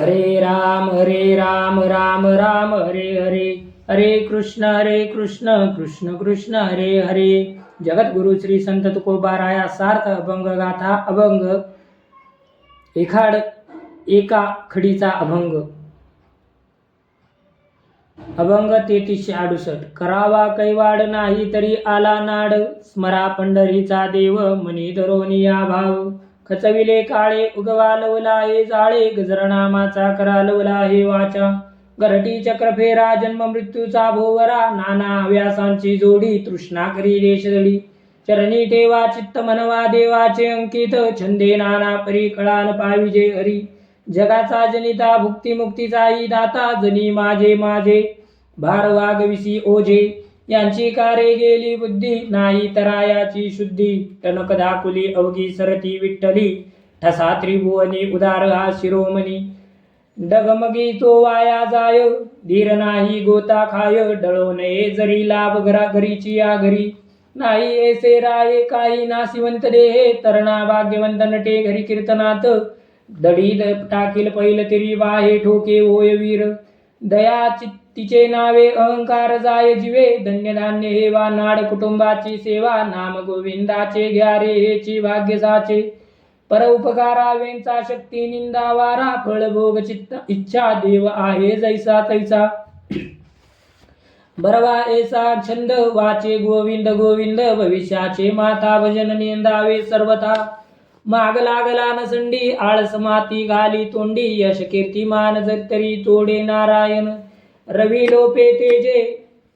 हरे राम राम राम हरे हरे, हरे कृष्ण कृष्ण कृष्ण हरे हरे। जगद्गुरु श्री संत तुकोबाराया सार्थ अभंग गाथा अभंग एका खडीचा अभंग। अभंग 3368। करावा कैवाड नाही तरी आला नाड, स्मरा पंढरीचा देव मनी धरोनिया भाव। खचविले काळे उगवा लवलाहे जाळे, गजरनामाचा करा लवलाहे वाचा। गरटी चक्रफेरा जन्म मृत्यूचा भोवरा, नाना व्यासांची जोडी तृष्णा करी देशदळी। चरणी ठेवा चित्त मनवा देवाचे अंकित, छंदे नाना परी कळान पाविजे हरी। जगाचा जनिता भुक्ती मुक्तीचाही दाता, जनी माझे माझे भार वागविसी ओझे। यांची कारे गेली बुद्धी, नाही तरायाची शुद्धी। टणक दाकुली अवघी सरती विठ्ठली, ठसा त्रिभुवनी उदार हा शिरोमणी। डगमगी तो वाया जाय, धीर नाही गोता खाय। डळो नये जरी लाभ घरा घरीची या घरी। नाही ऐसे राये काही नासिवंत देहे, तरणा भाग्यवंत नटे घरी कीर्तनात। दडी टाकील पैल तिरी बाहे ठोके होय वीर। दया तिचे नावे अहंकार जाय जीवे, धन्य धान्य हे वा नाड कुटुंबाची सेवा। नाम गोविंदाचे घ्या रे हेची भाग्य साचे। परोपकारा वेंचा शक्ती निंदा वारा, फळ भोग चित्त इच्छा देव आहे जैसा तैसा। बरवा ऐसा छंद वाचे गोविंद गोविंद, भविष्याचे माता भजन निंदावे सर्वथा। माग लागला नसंडी आळस माती घाली तोंडी, यश कीर्तिमान जरी तोडे नारायण। रवी लोपे तेजे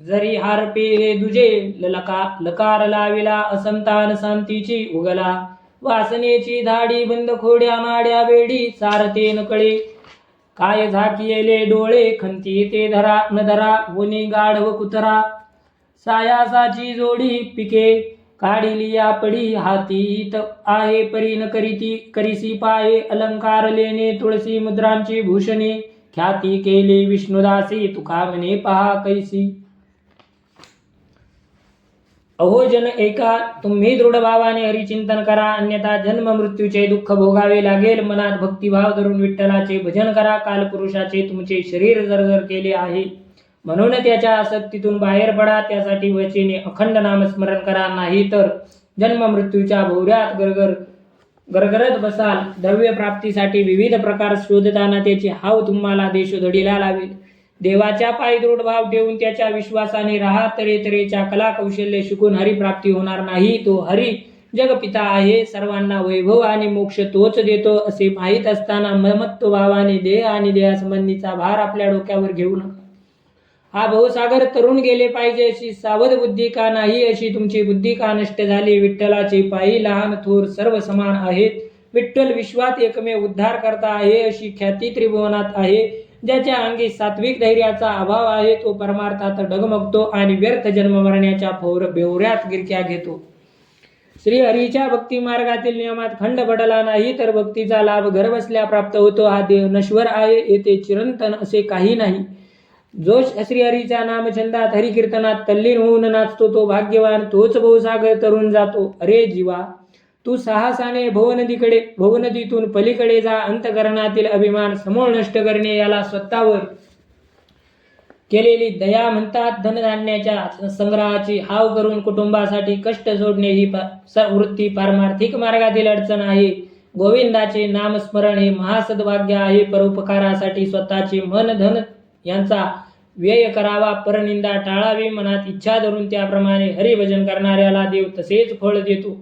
जरी हारपे हे दुजे, लकार लाविला असंतान शांतीची उगला। वासनेची धाडी बंद खोड्या माड्या बेडी, सारते नकळे काय झाकियेले डोळे। खंती ते धरा न धरा वनी गाढव कुतरा, सायासाची जोडी पिके काढिली या पडी। हाती हित आहे परी न करीती करीसी पाये, अलंकार लेणे तुळसी मुद्रांची भूषणे। ख्याती केली विष्णुदासी तुका म्हणे पहा कैसी। अहो जन ऐका तुम्ही दृढ भावाने हरिचिंतन करा, अन्यथा जन्म मृत्यूचे दुःख भोगावे लागेल। मनात भक्तिभाव धरून विठ्ठलाचे भजन करा। कालपुरुषाचे तुमचे शरीर जर्जर केले आहे, म्हणून त्याच्या आसक्तीतून बाहेर पडा। त्यासाठी वचेने अखंड नामस्मरण करा, नाही तर जन्म मृत्यूच्या भोवऱ्यात गरगरत बसाल। द्रव्य प्राप्तीसाठी विविध प्रकार शोधताना त्याची हाव तुम्हाला देशोधडीला लावेल। देवाच्या पायी दृढ भाव ठेवून त्याच्या विश्वासाने राहा। तऱ्हेतऱ्हेच्या कला कौशल्य शिकून हरिप्राप्ती होणार नाही। तो हरी जगपिता आहे, सर्वांना वैभव आणि मोक्ष तोच देतो असे माहीत असताना ममत्व भावाने देह आणि देहासंबंधीचा भार आपल्या डोक्यावर घेऊ नका। हा भवसागर तरुण गेले पाहिजे अशी सावध बुद्धी का नाही, अशी तुमची बुद्धी का नष्ट झाली। विठ्ठलाचे पायी लहान थोर सर्व समान आहेत। विठ्ठल विश्वात एकमेव उद्धार करता आहे अशी ख्याती त्रिभुवनात आहे। ज्याच्या अंगी सात्विक धैर्याचा अभाव आहे, तो परमार्थात डगमगतो आणि व्यर्थ जन्म मरण्याच्या भोवऱ्यात गिरक्या घेतो। श्रीहरीच्या भक्ती मार्गातील नियमात खंड पडला नाही तर भक्तीचा लाभ घरबसल्या प्राप्त होतो। हा देह नश्वर आहे, येथे चिरंतन असे काही नाही। जो श्रीहरीच्या नामछंदात हरिकीर्तनात तल्लीन होऊन नाचतो तो भाग्यवान, तोच भवसागर तरुण जातो। अरे जीवा, तू साहसाने भवनदीतून पलीकडे जा। अंतकरणातील अभिमान समूळ नष्ट करणे याला स्वतःवर केलेली दया म्हणतात। धनधान्याच्या संग्रहाची हाव करून कुटुंबासाठी कष्ट सोडणे ही वृत्ती पारमार्थिक मार्गातील अडचण आहे। गोविंदाचे नामस्मरण हे महासद्भाग्य आहे। परोपकारासाठी स्वतःचे मन धन यांचा व्यय करावा, परनिंदा टाळावी। मनात इच्छा धरून त्याप्रमाणे हरिभजन करणाऱ्याला देव तसेच फळ देतो।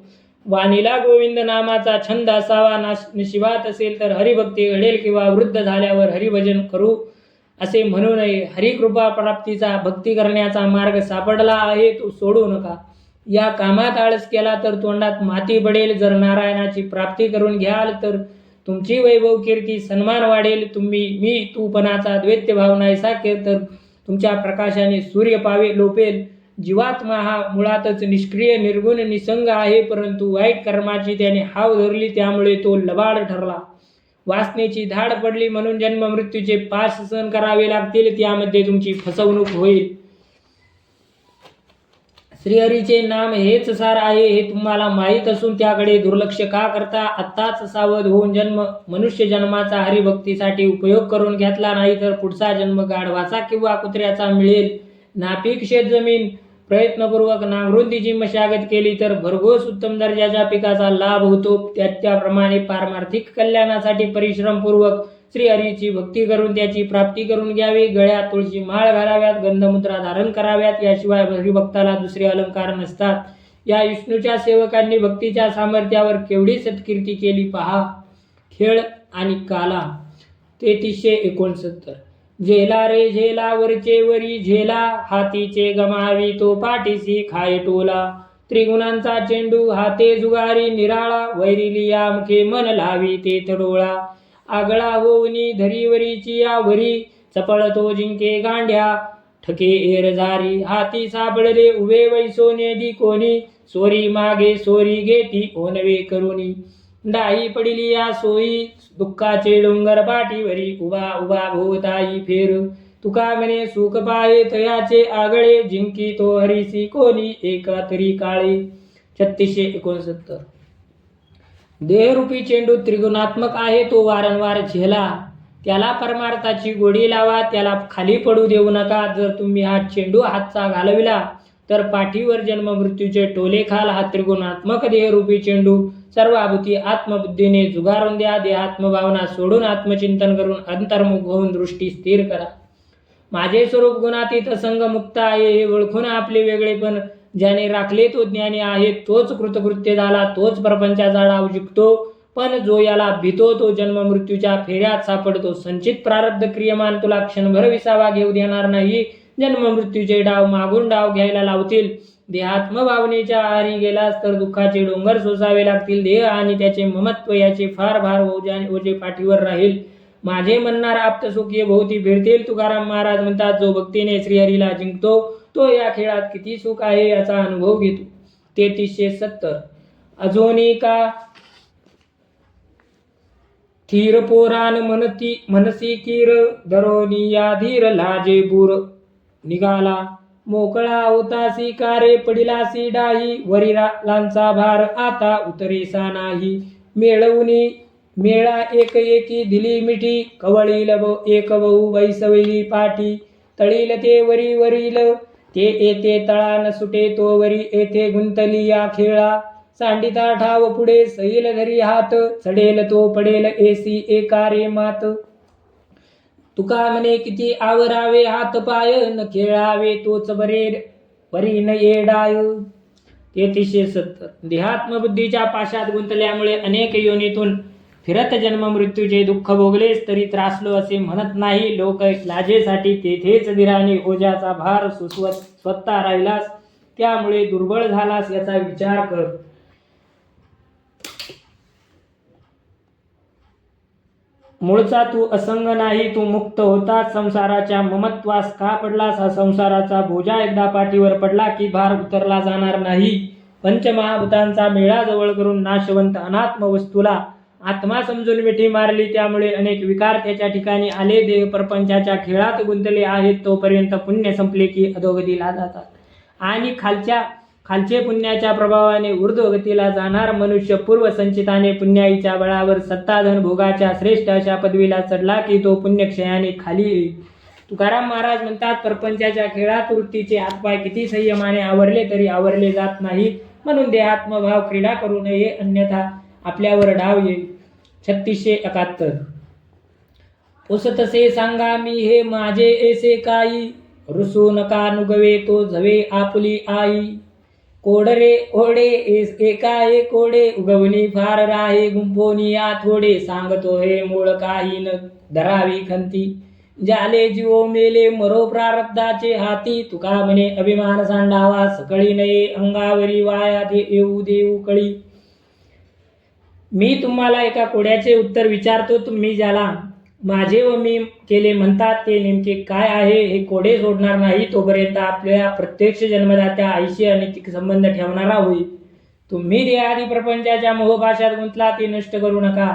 वाणीला गोविंद नामाचा छंद असावा, नशिबात असेल तर हरिभक्ती घडेल किंवा वृद्ध झाल्यावर हरिभजन करू असे म्हणू नये। हरिकृपा प्राप्तीचा भक्ती करण्याचा मार्ग सापडला आहे, तो सोडू नका। या कामात आळस केला तर तोंडात माती पडेल। जर नारायणाची प्राप्ती करून घ्याल तर तुमची वैभव कीर्ती सन्मान वाढेल। तुम्ही मी तूपणाचा द्वैत्यभाव नाहीसा तर तुमच्या प्रकाशाने सूर्य लोपेल। जीवात्मा हा मुळातच निष्क्रिय निर्गुण निसंग आहे, परंतु वाईट कर्माची त्याने हाव धरली त्यामुळे तो लबाड ठरला। वासनेची धाड पडली म्हणून जन्म मृत्यूचे पाश सहन करावे लागतील, त्यामध्ये तुमची फसवणूक होईल। श्रीहरीचे नाम हेच सार आहे हे तुम्हाला माहीत असून त्याकडे दुर्लक्ष का करता? आत्ताच सावध होऊन मनुष्य जन्माचा हरिभक्तीसाठी उपयोग करून घेतला नाही तर पुढचा जन्म गाढवाचा किंवा कुत्र्याचा मिळेल. नापीक शेतजमीन प्रयत्नपूर्वक नांगरून तिची मशागत केली तर भरघोस उत्तम दर्जाच्या पिकाचा लाभ होतो. त्याप्रमाणे पारमार्थिक कल्याणासाठी परिश्रमपूर्वक श्रीहरीची भक्ती करून त्याची प्राप्ती करून घ्यावी. गळ्यात तुळशी माळ घालाव्यात, गंधमुद्रा धारण कराव्यात. याशिवाय हरिभक्ताला दुसरे अलंकार नसतात. या विष्णूच्या सेवकांनी भक्तीच्या सामर्थ्यावर केवढी सत्कीर्ती केली पहा. खेळ आणि काला 3369. झेला रे झेला वरचे वरी झेला, हातीचे गमावी तो पाठीसी खाय टोला. त्रिगुणांचा चेंडू हाते जुगारी निराळा, वैरिली या मुखे मन लावी ते तडोळा. आगळा होऊनी धरीवरीची या वरी, चपळतो जिंके गांड्या ठके एरझारी. हाती सापडले उभे वैसोने दी कोणी, सोरी मागे सोरी घेती ओनवे करुणी. डाई पडिली या सोयी दुःखाचे डोंगर पाठीवरी, उभा उभा भोवताई फेर. तुका म्हणे सुख पाये तयाचे आगळे, जिंकी तो हरीसी कोणी एका तरी काळे. 3669. देहरूपी चेंडू त्रिगुणात्मक आहे. तो वारंवार झेला, त्याला परमार्थाची गोडी लावा, त्याला खाली पडू देऊ नका. जर तुम्ही हा चेंडू हातचा घालविला तर पाठीवर जन्म मृत्यूचे टोले खाल. हा त्रिगुणात्मक देहरूपी चेंडू सर्वाभूती आत्मबुद्धीने जुगारून द्या. देहात्मभावना सोडून आत्मचिंतन करून अंतर्मुख होऊन दृष्टी स्थिर करा. माझे स्वरूप गुणातीत असंग मुक्त आहे हे ओळखून आपले वेगळेपण ज्याने राखले तो ज्ञानी आहे. तोच कृतकृत्य झाला, तोच प्रपंचाचा डाव जिंकतो. पण जो याला भीतो तो जन्म मृत्यूच्या फेऱ्यात सापडतो. संचित प्रारब्ध क्रियमान तुला क्षणभर विसावा घेऊ देणार नाही. जन्म मृत्यूचे डाव मागून डाव घ्यायला लावतील. देहात्म भावनेच्या आहारी गेलास तर दुःखाचे डोंगर सोसावे लागतील. देह आणि त्याचे ममत्व याचे फार भार ओझे पाठीवर राहील. माझे म्हणणार आप्तसुखी भोवती फिरतील. तुकाराम महाराज म्हणतात, जो भक्तीने श्रीहरीला जिंकतो तो या खेळात किती सुख आहे याचा अनुभव घेतो. 3370. अजोनी का थीर पोरान मनसी कीर, दरोनी या धीर लाजे बूर. निघाला मोकळा होतासी कारे, पडिलासी डाही, वरिलांचा भार आता उतरेसा नाही. मेळवूनी मेळा एक एकी दिली मिठी, कवळील एक बहु वैसवली पाठी. तळील ते वरी वरील ते येते तळा न सुटे तो वरी, येथे गुंतली या खेळा. सांडिता ठाव पुढे सैल धरी हात, चढेल तो पडेल एसी एकारे मात. तुका म्हणे किती आवरावे हात पाय, न खेळावे तोच बरे परी न येडाय. 3370. देहात्मबुद्धीच्या पाशात गुंतल्यामुळे अनेक योनीतून फिरत जन्म मृत्यूचे दुःख भोगलेस तरी त्रासलो असे म्हणत नाही. लोक लाजेसाठी तेथेच धीराने ओझ्याचा भार सुसवत स्वतः राहिलास, त्यामुळे दुर्बळ झालास याचा विचार कर. मूळचा तू असंग नाही, तू मुक्त होताच. संसाराच्या ममत्वास का पडलास? हा संसाराचा बोजा एकदा पाठीवर पडला की भार उतरला जाणार नाही. पंचमहाभूतांचा मेळा जवळ करून नाशवंत अनात्म वस्तूला आत्मा समजून मिठी मारली, त्यामुळे अनेक विकार त्याच्या ठिकाणी आले. देह प्रपंचाच्या खेळात गुंतले आहेत तोपर्यंत पुण्य संपले की अधोगतीला जातात आणि खालचे पुण्याच्या प्रभावाने ऊर्ध्वगतीला जाणार मनुष्य पूर्वसंचिताने पुण्याईच्या बळावर सत्ताधन भोगाच्या श्रेष्ठ अशा पदवीला चढला की तो पुण्यक्षयाने खाली येईल. तुकाराम महाराज म्हणतात, प्रपंचाच्या खेळात वृत्तीचे हातपाय किती संयमाने आवरले तरी आवरले जात नाही. म्हणून देहात्मभाव क्रीडा करू नये, अन्यथा आपल्यावर डाव येईल. 3671. पुसतसे सांगा मी हे माझे ऐसे काही, रुसू नका नुगवे तो झवे आपुली आई. कोडरे ओढे एका एक कोडे, उगवणी फार राहे गुंफोनी या थोडे. सांगतो हे मूळ काही न धरावी खंती, जाले जीवो मेले मरो प्रारब्धाचे हाती. तुका म्हणे अभिमान सांडावा सकळी नये, अंगावरी वाया येऊ देऊ कळी. मी तुम्हाला एका कोड्याचे उत्तर विचारतो, तुम्ही ज्याला माझे व मी केले म्हणतात ते नेमके काय आहे हे कोडे सोडणार नाही तोपर्यंत आपल्या प्रत्यक्ष जन्मदात्या आईशी अनैतिक संबंध ठेवणारा होईल. तुम्ही देहादी प्रपंचाच्या मोहपाशात गुंतला ती नष्ट करू नका.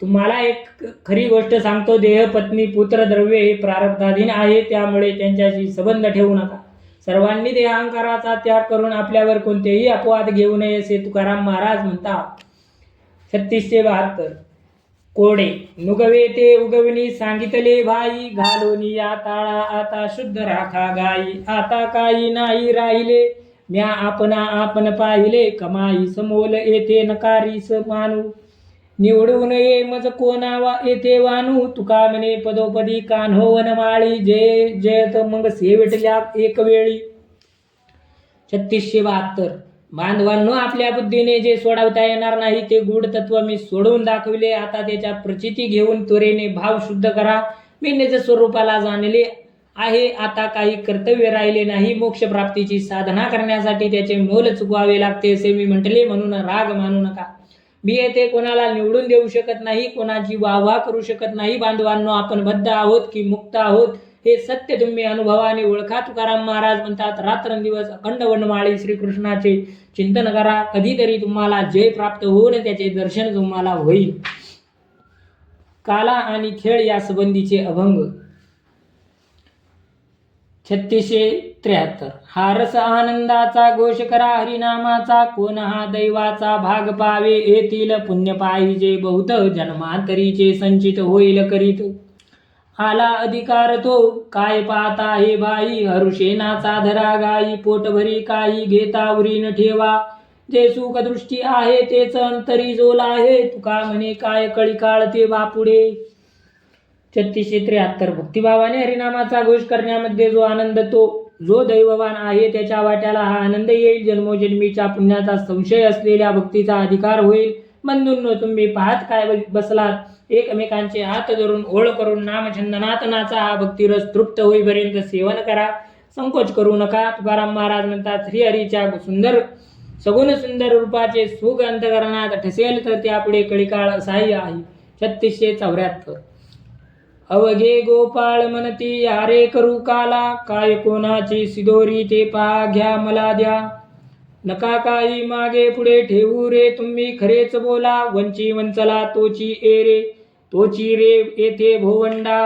तुम्हाला एक खरी गोष्ट सांगतो, देह पत्नी पुत्र द्रव्य हे प्रारब्धाधीन आहे, त्यामुळे त्यांच्याशी संबंध ठेवू नका. सर्वांनी देहांकाराचा त्याग करून आपल्यावर कोणतेही अपवाद घेऊ नये असे तुकाराम महाराज म्हणतात. 3672 कोडे नुगवे ते उगवणी सांगितले भाई, घालोनी या ताळा आता शुद्ध राखा गाई. आता काही नाही राहिले म्या आपण पाहिले, कमाई समोल येथे नकारीस मानू. निवडून ये मज कोणावा येथे वानू, तुका म्हणे पदोपदी कान्हो वनमाळी. जय जयत मग सेविटल्या एक वेळी. 3672 बांधवांनो, आपल्या बुद्धीने जे सोडवता येणार नाही ते गूढ तत्व मी सोडवून दाखविले. आता त्याच्या प्रचिती घेऊन त्वरेने भाव शुद्ध करा. मी निज स्वरूपाला जाणले आहे. आता काही कर्तव्य राहिले नाही. मोक्ष प्राप्तीची साधना करण्यासाठी त्याचे मोल चुकवावे लागते असे मी म्हटले, म्हणून राग मानू नका. मी येथे कोणाला निवडून देऊ शकत नाही, कोणाची वाहवा करू शकत नाही. बांधवांनो, आपण बद्ध आहोत की मुक्त आहोत हे सत्य तुम्ही अनुभवाने ओळखा. तुकाराम महाराज म्हणतात, रात्रंदिवस अखंड वनमाळी श्रीकृष्णाचे चिंतन करा. कधीतरी तुम्हाला जय प्राप्त होऊन त्याचे दर्शन तुम्हाला होईल. काला आणि खेळ या संबंधीचे अभंग. 3673 हा रस आनंदाचा घोष करा हरिनामाचा, कोण हा दैवाचा भाग पावे. येथील पुण्य पाहिजे बहुत, जन्मांतरीचे संचित होईल करीत. आला अधिकार तो काय पाहता हे बाई, हरुषेनाचा धरा गाई. पोटभरी काही घेता उरी न ठेवा, जे सुख दृष्टी आहे तेच अंतरी जोल आहे. तुका म्हणे काय कळी काळ ते बापुडे. 3673 भक्तिभावाने हरिनामाचा घोष करण्यामध्ये जो आनंद, तो जो दैववान आहे त्याच्या वाट्याला हा आनंद येईल. जन्मोजन्मीच्या पुण्याचा संशय असलेल्या भक्तीचा अधिकार होईल. बंधूंनो, तुम्ही पाहत काय बसलात, एकमेकांचे हात धरून ओळ करून नामचंदनात नाचा. हा भक्तिरस तृप्त होईपर्यंत सेवन करा, संकोच करू नका. तुकाराम महाराज म्हणतात, श्रीहरीच्या सगुण सुंदर रूपाचे सुख अंतकरणात ठसेल तर त्यापुढे कळीकाळ असाही आहे. 3674 अवघे गोपाळ म्हणती यारे करू काला, काय कोणाची सिदोरी ते पहा घ्या मला द्या. नका काही मागे पुढे ठेवू रे, तुम्ही खरेच बोला. वंची वंचला तोची रे येथे भोवंडा.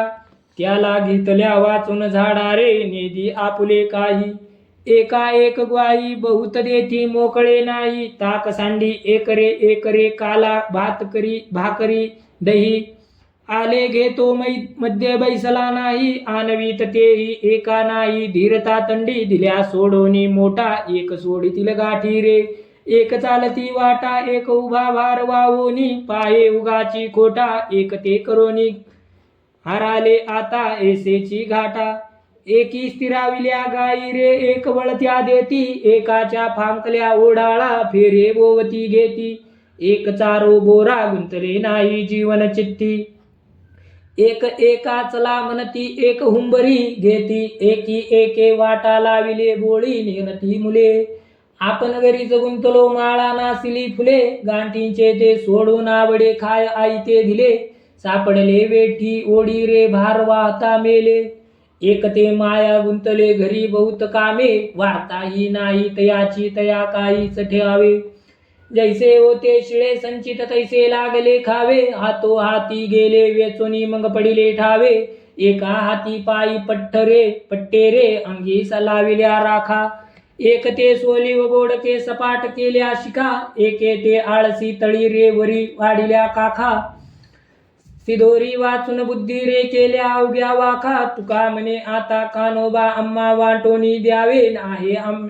त्याला घेतल्या वाचून झाडा रे, नेदी आपुले काही. एका एक ग्वाही बहुत देती मोकळे नाही. ताक सांडी एक रे काला, भाकरी दही. आले घेतो मध्ये बैसला नाही, आणवीत तेही एका नाही. धीरता तंडी दिल्या सोडोनी मोठा, एक सोडीतील गाठी रे. एक चालती वाटा, एक उभा भार वावोनी. पाये उगाची खोटा, एक ते करोनी. हाराले आता ऐसेची घाटा. एकी स्थिराविल्या गाई रे, एक वळत्या देती. एकाच्या फांकल्या ओढाळा, फेरे बोवती घेती. एक चारो बोरा, गुंतले नाही जीवन चित्ती. एक एका चला म्हणती, एक हुंबरी घेती. एकी एके वाटा लाविले बोळी, नेनती मुले. आपण घरीच गुंतलो माळा नासिली फुले. गांठींचे ते सोडून आवडे खाय आई ते दिले. सापडले वेठी ओढी रे, भार वाहता मेले. एक ते माया गुंतले घरी बहुत कामे. वार्ताही नाही तयाची तया काहीच ठेवावे. जैसे होते शिळे संचित तैसे लागले खावे. हातो हाती गेले वेचोनी मग पडिले ठावे. एका हाती पायी पट्टे रे, अंगी सलाविल्या राखा. एक ते सोली व बोडके सपाट केल्या शिखा. एके ते आळसी तळी रे, वरी वाढिल्या काखा. सिदोरी वाचून बुद्धी रे केल्या अवघ्या वाखा. तुका म्हणे आता कानोबा आम्हा वाटोनी द्यावे.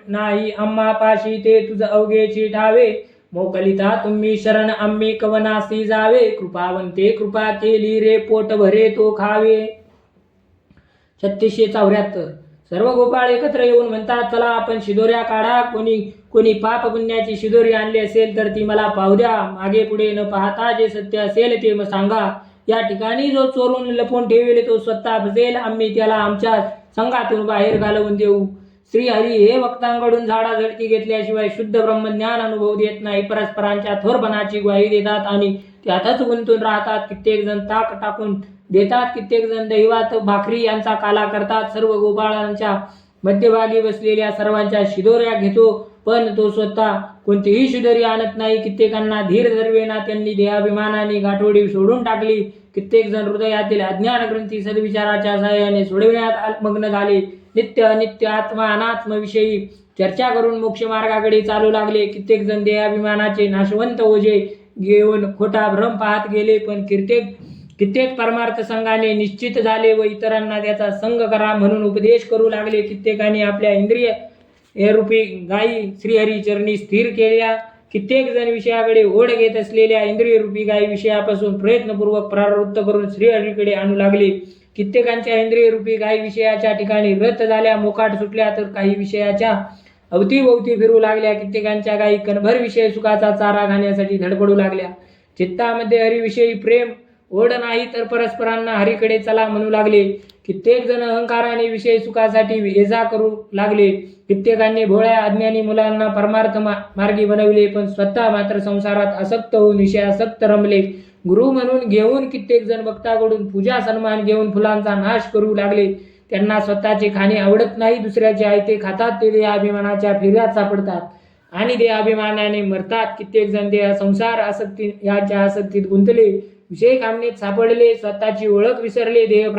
नाही आम्हा पाशी ते तुझ अवघेची ठावे. मोकलिता तुम्ही शरण आम्ही कवनासी जावे. कृपावंते कृपा केली रे, पोट भरे तो खावे. 3674 सर्व गोपाळ एकत्र येऊन म्हणतात, चला आपण शिदोऱ्या काढा. कोणी पाप पुण्याची शिदोरी आणली असेल तर ती मला पाहू द्या. मागे पुढे न पाहता जे सत्य असेल ते मग सांगा. या ठिकाणी जो चोरून लपवून ठेवले तो स्वतः फसेल. आम्ही त्याला आमच्या संघातून बाहेर घालवून देऊ. श्रीहरी हे भक्तांकडून झाडाझडती घेतल्याशिवाय शुद्ध ब्रह्मज्ञान अनुभव देत नाही. परस्परांच्या थोरपणाची ग्वाही देतात आणि त्यातच गुंतून राहतात. कित्येक जण ताक टाकून देतात, कित्येक जण दैवात भाकरी यांचा काला करतात. सर्व गोपाळांच्या मध्यभागी बसलेल्या सर्वांच्या शिदोऱ्या घेतो, पण तो स्वतः कोणतीही शिदोरी आणत नाही. कित्येकांना धीर धरवेना त्यांनी देहाभिमानाने गाठोडी सोडून टाकली. कित्येक जण हृदयातील अज्ञान ग्रंथी सद्विचाराच्या सहाय्याने सोडविण्यात मग्न झाले. नित्य अनित्य आत्मा अनात्म विषयी चर्चा करून मोक्ष मार्गाकडे चालू लागले. कित्येक जण देहाभिमानाचे नाशवंत ओझे घेऊन खोटा भ्रम पाहत गेले, पण कित्येक परमार्थ संघाने निश्चित झाले व इतरांना त्याचा संग करा म्हणून उपदेश करू लागले. कित्येकांनी आपल्या इंद्रिय रूपी गायी श्रीहरी चरणी स्थिर केल्या. कित्येक जण विषयाकडे ओढ घेत असलेल्या इंद्रिय रूपी गायी विषयापासून प्रयत्नपूर्वक परावृत्त करून श्रीहरीकडे आणू लागले. कित्येकांच्या इंद्रिय रूपी गायी विषयाच्या ठिकाणी रत झाल्या, मोकाट सुटल्या, तर काही विषयाच्या अवतीभोवती फिरू लागल्या. कित्येकांच्या गायी कणभर विषय सुखाचा चारा खाण्यासाठी धडपडू लागल्या. चित्तामध्ये हरिविषयी प्रेम ओढ नाही, तर परस्परांना हरीकडे चला म्हणू लागले. कित्येक जण अहंकाराने विषय सुखासाठी ये-जा करू लागले. कित्येकांनी भोळ्या अज्ञानी मुलांना परमार्थ मार्गी बनविले, पण स्वतः मात्र संसारात आसक्त होऊन विषयासक्त रमले. गुरु म्हणून घेऊन कित्येक जण भक्ताकडून पूजा सन्मान घेऊन फुलांचा नाश करू लागले. त्यांना स्वतःचे खाणे आवडत नाही, दुसऱ्याचे आयते खातात. ते देहाभिमानाच्या फेऱ्यात सापडतात आणि देहाभिमानाने मरतात. कित्येक जण देह संसार आसक्ती याच्या आसक्तीत गुंतले, विषय कामनेत सापडले, स्वतःची ओळख विसरले. देह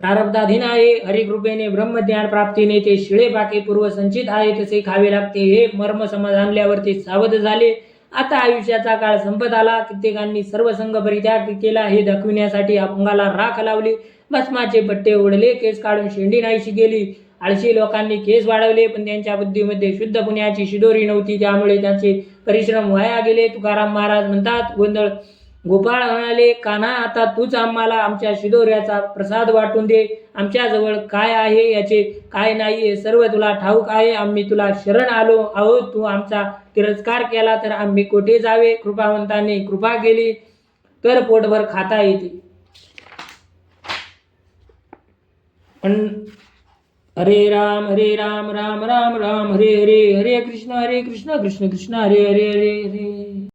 प्रारब्धाधीन आहे, हरिकृपेने ब्रह्मज्ञान प्राप्तीने ते शिळे पाके पूर्वसंचित आहे तसे खावे लागते. हे मर्म समजल्यावर ते सावध झाले. आता आयुष्याचा काळ संपत आला. कित्येकांनी सर्व संघ परित्याग केला. हे दाखविण्यासाठी अंगाला राख लावली, भस्माचे पट्टे ओढले, केस काढून शेंडी नाहीशी केली. आळशी लोकांनी केस वाढवले, पण त्यांच्या बुद्धीमध्ये शुद्ध पुण्याची शिदोरी नव्हती, त्यामुळे त्यांचे परिश्रम वाया गेले. तुकाराम महाराज म्हणतात, गोंधळ गोपाळ म्हणाले, कान्हा, आता तूच आम्हाला आमच्या शिदोऱ्याचा प्रसाद वाटून दे. आमच्याजवळ काय आहे याचे काय नाही, हे सर्व तुला ठाऊक आहे. आम्ही तुला शरण आलो आहोत. तू आमचा तिरस्कार केला तर आम्ही कोठे जावे? कृपावंतांनी कृपा केली तर पोटभर खाता येते. हरे राम राम राम राम हरे हरे, हरे कृष्ण कृष्ण कृष्ण हरे हरे हरे हरे.